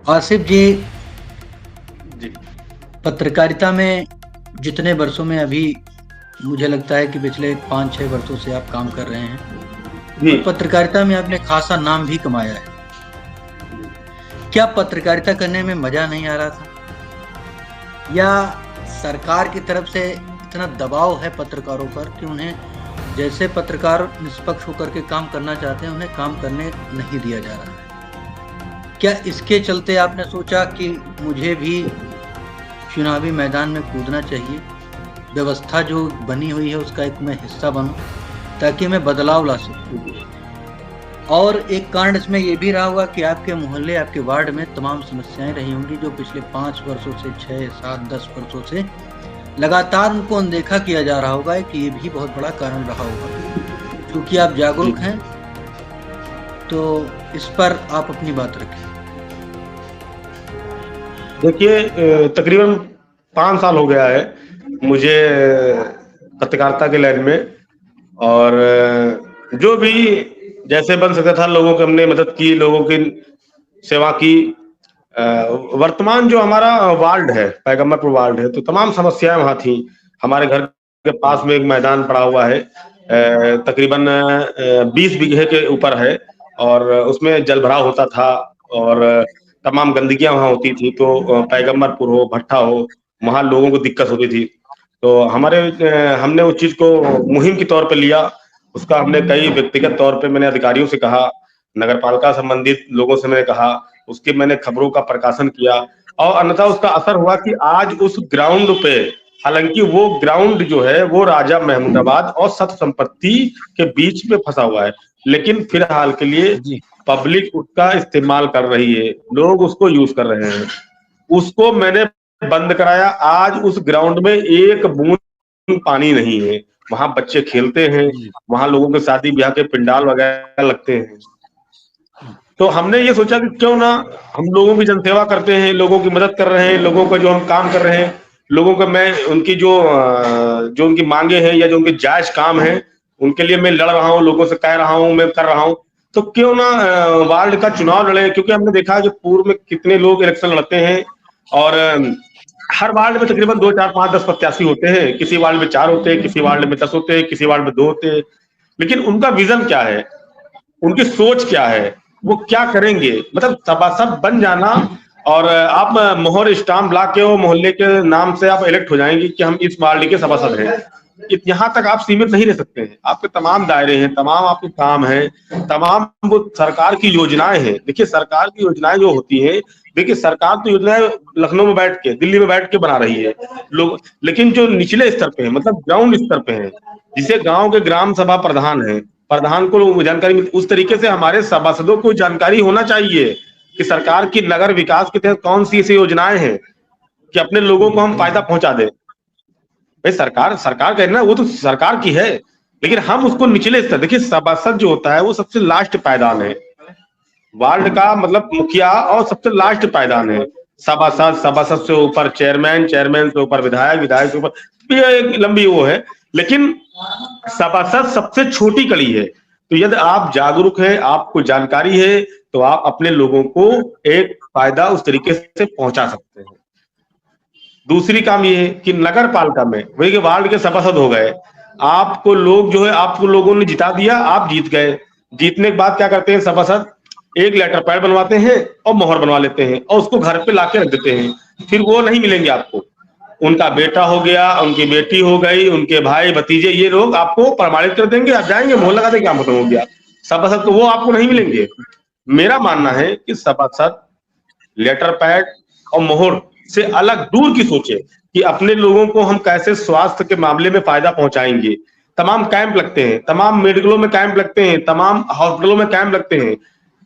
आसिफ जी, जी। पत्रकारिता में जितने वर्षों में अभी मुझे लगता है कि पिछले 5-6 वर्षों से आप काम कर रहे हैं जी। और पत्रकारिता में आपने खासा नाम भी कमाया है। क्या पत्रकारिता करने में मजा नहीं आ रहा था, या सरकार की तरफ से इतना दबाव है पत्रकारों पर कि उन्हें जैसे पत्रकार निष्पक्ष होकर के काम करना चाहते हैं उन्हें काम करने नहीं दिया जा रहा है? क्या इसके चलते आपने सोचा कि मुझे भी चुनावी मैदान में कूदना चाहिए, व्यवस्था जो बनी हुई है उसका एक मैं हिस्सा बनूं ताकि मैं बदलाव ला सकूं? और एक कारण इसमें ये भी रहा होगा कि आपके मोहल्ले, आपके वार्ड में तमाम समस्याएं रही होंगी जो पिछले 5 वर्षों से, 6, 7, 10 वर्षों से लगातार उनको अनदेखा किया जा रहा होगा, कि ये भी बहुत बड़ा कारण रहा होगा। क्योंकि आप जागरूक हैं तो इस पर आप अपनी बात रखें। देखिए, तकरीबन 5 साल हो गया है मुझे पत्रकारिता के लाइन में, और जो भी जैसे बन सकता था लोगों की हमने मदद की, लोगों की सेवा की। वर्तमान जो हमारा वार्ड है, पैगम्बरपुर वार्ड है, तो तमाम समस्याएं वहां थी। हमारे घर के पास में एक मैदान पड़ा हुआ है, तकरीबन 20 बीघे के ऊपर है, और उसमें जल भराव होता था और तमाम गंदगियां वहां होती थी। तो पैगम्बरपुर हो, भट्ठा हो, वहां लोगों को दिक्कत होती थी। तो हमने उस चीज को मुहिम के तौर पे लिया। उसका हमने कई व्यक्तिगत तौर पे मैंने अधिकारियों से कहा, नगर पालिका संबंधित लोगों से मैंने कहा, उसके मैंने खबरों का प्रकाशन किया, और अन्यथा उसका असर हुआ कि आज उस ग्राउंड पे, हालांकि वो ग्राउंड जो है वो राजा महमूदाबाद और सत संपत्ति के बीच में फंसा हुआ है, लेकिन फिलहाल के लिए जी। पब्लिक उसका इस्तेमाल कर रही है, लोग उसको यूज कर रहे हैं। उसको मैंने बंद कराया। आज उस ग्राउंड में एक बूंद पानी नहीं है। वहां बच्चे खेलते हैं, जी। वहां लोगों के शादी ब्याह के पंडाल वगैरह लगते हैं। तो हमने ये सोचा कि क्यों ना हम लोगों की जनसेवा करते हैं, लोगों की मदद कर रहे हैं, लोगों का जो हम काम कर रहे हैं, लोगों का मैं उनकी जो उनकी मांगे हैं या जो उनके जायज काम है उनके लिए मैं लड़ रहा हूँ, लोगों से कह रहा हूँ, मैं कर रहा हूँ। तो क्यों ना वार्ड का चुनाव लड़े, क्योंकि हमने देखा कि पूर्व में कितने लोग इलेक्शन लड़ते हैं, और हर वार्ड में तकरीबन 2, 4, 5, 10 प्रत्याशी होते हैं। किसी वार्ड में 4 होते हैं, किसी वार्ड में 10 होते हैं, किसी वार्ड में 2 होते हैं। लेकिन उनका विजन क्या है, उनकी सोच क्या है, वो क्या करेंगे? मतलब सभासद बन जाना और आप मोहर स्टाम्प ला के वो मोहल्ले के नाम से आप इलेक्ट हो जाएंगे कि हम इस वार्ड के सभासद हैं, यहाँ तक आप सीमित नहीं रह सकते हैं। आपके तमाम दायरे हैं, तमाम आपके काम हैं, तमाम वो सरकार की योजनाएं हैं। देखिए, सरकार की योजनाएं जो होती हैं, देखिए सरकार तो योजनाएं लखनऊ में बैठ के, दिल्ली में बैठ के बना रही है लोग, लेकिन जो निचले स्तर पे है, मतलब ग्राउंड स्तर पे है, जिसे गांव के ग्राम सभा प्रधान है, प्रधान को जानकारी मिलती, उस तरीके से हमारे सभासदों को जानकारी होना चाहिए कि सरकार की नगर विकास के तहत कौन सी ऐसी योजनाएं हैं कि अपने लोगों को हम फायदा पहुंचा दें। भाई, सरकार सरकार कह रही ना, वो तो सरकार की है, लेकिन हम उसको निचले स्तर, देखिए सभासद जो होता है वो सबसे लास्ट पायदान है। वार्ड का मतलब मुखिया और सबसे लास्ट पायदान है। सभासद, सभासद से ऊपर चेयरमैन, चेयरमैन से ऊपर विधायक, विधायक से ऊपर, ये एक लंबी वो है, लेकिन सभासद सबसे छोटी कड़ी है। तो यदि आप जागरूक हैं, आपको जानकारी है, तो आप अपने लोगों को एक फायदा उस तरीके से पहुंचा सकते हैं। दूसरी काम ये है कि नगर पालिका में वही के वार्ड के सभासद हो गए, आपको लोग जो है, आपको लोगों ने जिता दिया, आप जीत गए। जीतने के बाद क्या करते हैं सभासद? एक लेटर पैड बनवाते हैं और मोहर बनवा लेते हैं और उसको घर पे लाके रख देते हैं। फिर वो नहीं मिलेंगे आपको। उनका बेटा हो गया, उनकी बेटी हो गई, उनके भाई भतीजे, ये लोग आपको प्रमाणित कर देंगे, आप जाएंगे मोहर लगा देंगे, काम खत्म हो गया। सभासद तो वो आपको नहीं मिलेंगे। मेरा मानना है कि सभासद लेटर पैड और मोहर से अलग दूर की सोचे कि अपने लोगों को हम कैसे स्वास्थ्य के मामले में फायदा पहुंचाएंगे। तमाम कैंप लगते हैं, तमाम मेडिकलों में कैंप लगते हैं, तमाम हॉस्पिटलों में कैंप लगते हैं,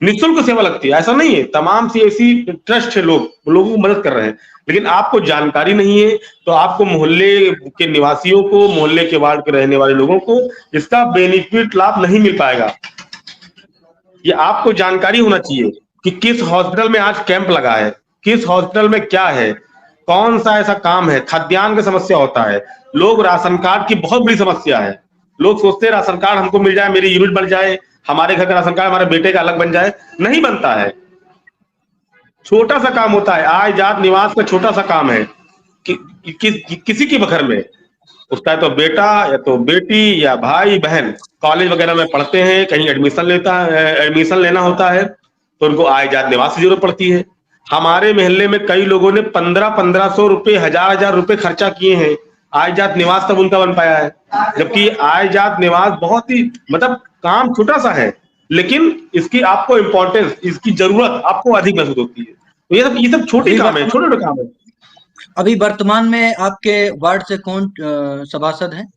निःशुल्क सेवा लगती है, ऐसा नहीं है। तमाम सी ऐसी ट्रस्ट है, लोग लोगों को मदद कर रहे हैं, लेकिन आपको जानकारी नहीं है, तो आपको मोहल्ले के निवासियों को, मोहल्ले के वार्ड के रहने वाले लोगों को इसका बेनिफिट लाभ नहीं मिल पाएगा। ये आपको जानकारी होना चाहिए कि किस हॉस्पिटल में आज कैंप लगा है, किस हॉस्पिटल में क्या है, कौन सा ऐसा काम है। खाद्यान्न की समस्या होता है, लोग राशन कार्ड की बहुत बड़ी समस्या है। लोग सोचते हैं राशन कार्ड हमको मिल जाए, मेरी यूनिट बन जाए, हमारे घर का राशन कार्ड हमारे बेटे का अलग बन जाए, नहीं बनता है। छोटा सा काम होता है, आय जात निवास का छोटा सा काम है किसी के घर में, उसका तो बेटा या तो बेटी या भाई बहन कॉलेज वगैरह में पढ़ते हैं, कहीं एडमिशन लेना होता है तो उनको आय जात निवास की जरूरत पड़ती है। हमारे मोहल्ले में कई लोगों ने 1500 रुपए, 1000 रुपए खर्चा किए हैं, आय जात निवास तब उनका बन पाया है। जबकि आय जात निवास बहुत ही मतलब काम छोटा सा है, लेकिन इसकी आपको इम्पोर्टेंस, इसकी जरूरत आपको अधिक महसूस होती है। तो ये सब छोटे काम है, छोटे छोटे काम है। अभी वर्तमान में आपके वार्ड से कौन सभासद हैं?